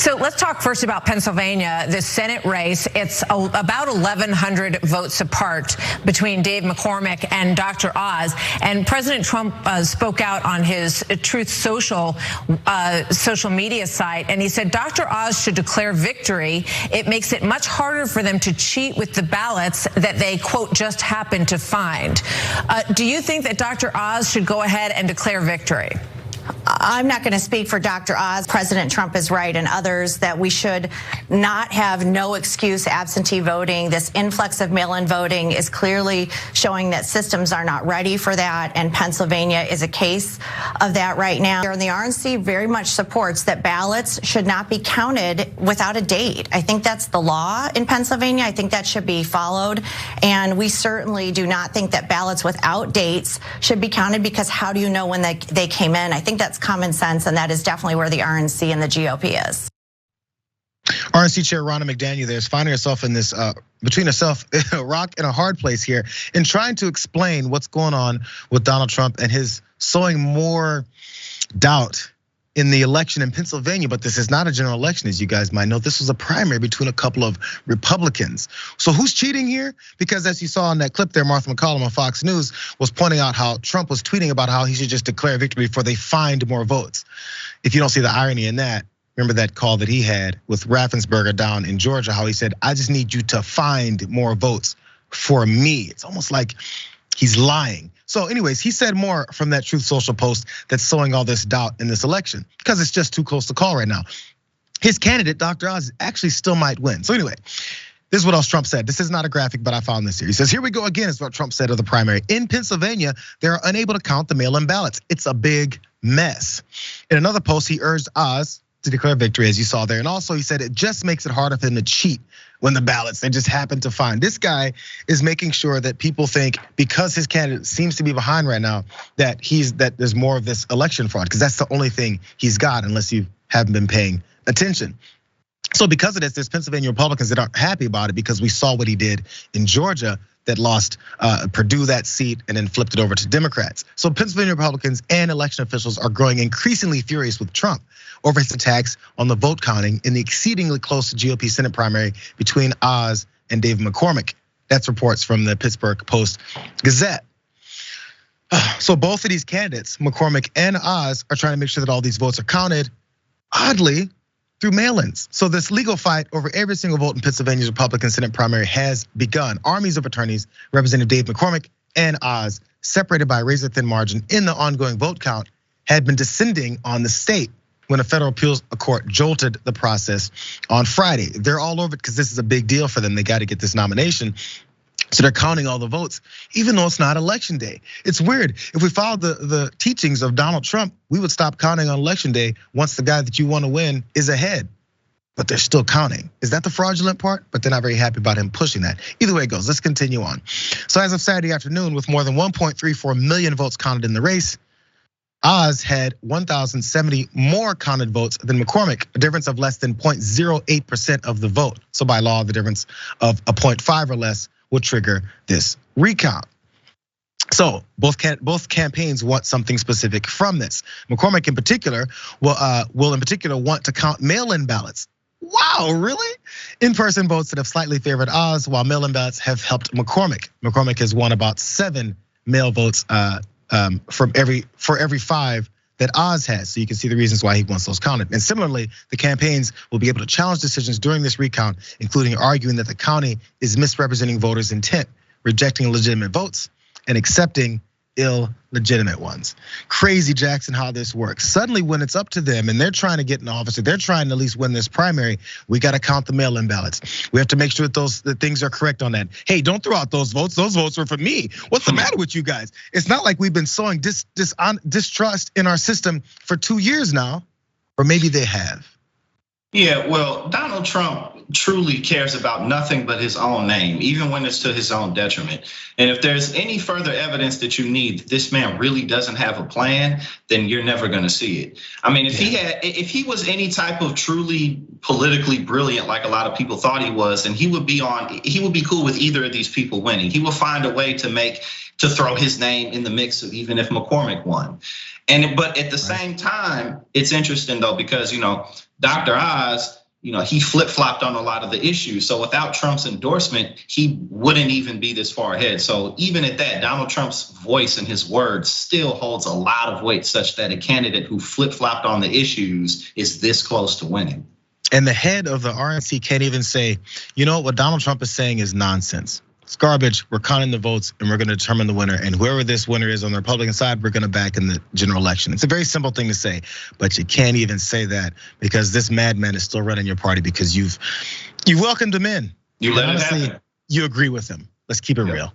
So let's talk first about Pennsylvania, the Senate race. It's about 1,100 votes apart between Dave McCormick and Dr. Oz. And President Trump spoke out on his Truth Social media site, and he said Dr. Oz should declare victory. It makes it much harder for them to cheat with the ballots that they, quote, just happened to find. Do you think that Dr. Oz should go ahead and declare victory? I'm not going to speak for Dr. Oz. President Trump is right, and others, that we should not have no excuse absentee voting. This influx of mail-in voting is clearly showing that systems are not ready for that, and Pennsylvania is a case of that right now. And the RNC very much supports that ballots should not be counted without a date. I think that's the law in Pennsylvania. I think that should be followed, and we certainly do not think that ballots without dates should be counted, because how do you know when they came in? I think that's common sense, and that is definitely where the RNC and the GOP is. RNC Chair Ronna McDaniel there is finding herself in this, between herself, a rock and a hard place here, in trying to explain what's going on with Donald Trump and his sowing more doubt in the election in Pennsylvania. But this is not a general election, as you guys might know. This was a primary between a couple of Republicans. So who's cheating here? Because as you saw in that clip there, Martha MacCallum on Fox News was pointing out how Trump was tweeting about how he should just declare victory before they find more votes. If you don't see the irony in that, remember that call that he had with Raffensperger down in Georgia, how he said, I just need you to find more votes for me. It's almost like he's lying. So anyways, he said more from that Truth Social post that's sowing all this doubt in this election, because it's just too close to call right now. His candidate, Dr. Oz, actually still might win. So anyway, this is what else Trump said. This is not a graphic, but I found this here. He says, here we go again, is what Trump said of the primary. In Pennsylvania, they're unable to count the mail-in ballots. It's a big mess. In another post, he urged Oz to declare victory, as you saw there. And also he said it just makes it harder for them to cheat when the ballots they just happen to find. This guy is making sure that people think, because his candidate seems to be behind right now, that there's more of this election fraud, because that's the only thing he's got, unless you haven't been paying attention. So because of this, there's Pennsylvania Republicans that aren't happy about it, because we saw what he did in Georgia that lost Purdue that seat and then flipped it over to Democrats. So Pennsylvania Republicans and election officials are growing increasingly furious with Trump over his attacks on the vote counting in the exceedingly close GOP Senate primary between Oz and David McCormick. That's reports from the Pittsburgh Post-Gazette. So both of these candidates, McCormick and Oz, are trying to make sure that all these votes are counted, oddly, through mail-ins. So this legal fight over every single vote in Pennsylvania's Republican Senate primary has begun. Armies of attorneys representing Dave McCormick and Oz, separated by a razor-thin margin in the ongoing vote count, had been descending on the state when a federal appeals court jolted the process on Friday. They're all over it because this is a big deal for them. They got to get this nomination. So they're counting all the votes, even though it's not election day. It's weird. If we followed the teachings of Donald Trump, we would stop counting on election day once the guy that you want to win is ahead. But they're still counting. Is that the fraudulent part? But they're not very happy about him pushing that. Either way it goes, let's continue on. So as of Saturday afternoon, with more than 1.34 million votes counted in the race, Oz had 1,070 more counted votes than McCormick, a difference of less than 0.08% of the vote. So by law, the difference of a 0.5 or less will trigger this recount. So both campaigns want something specific from this. McCormick in particular will in particular want to count mail-in ballots. Wow, really? In-person votes that have slightly favored Oz, while mail-in ballots have helped McCormick. McCormick has won about 7 mail votes for every 5 that Oz has. So you can see the reasons why he wants those counted. And similarly, the campaigns will be able to challenge decisions during this recount, including arguing that the county is misrepresenting voters' intent, rejecting legitimate votes, and accepting illegitimate ones. Crazy, Jackson, how this works. Suddenly, when it's up to them and they're trying to get in office, or they're trying to at least win this primary, we got to count the mail-in ballots. We have to make sure that things are correct on that. Hey, don't throw out those votes. Those votes were for me. What's the matter with you guys? It's not like we've been sowing distrust in our system for 2 years now, or maybe they have. Yeah, well, Donald Trump truly cares about nothing but his own name, even when it's to his own detriment. And if there's any further evidence that you need that this man really doesn't have a plan, then you're never going to see it. I mean, if he was any type of truly politically brilliant, like a lot of people thought he was, then he would be cool with either of these people winning. He would find a way to throw his name in the mix of even if McCormick won. But at the same time, it's interesting though, because Dr. Oz, he flip-flopped on a lot of the issues. So without Trump's endorsement, he wouldn't even be this far ahead. So even at that, Donald Trump's voice and his words still holds a lot of weight, such that a candidate who flip-flopped on the issues is this close to winning. And the head of the RNC can't even say, what Donald Trump is saying is nonsense. It's garbage. We're counting the votes and we're going to determine the winner. And whoever this winner is on the Republican side, we're going to back in the general election. It's a very simple thing to say, but you can't even say that because this madman is still running your party because you've welcomed him in. You let it happen. You agree with him. Let's keep it real.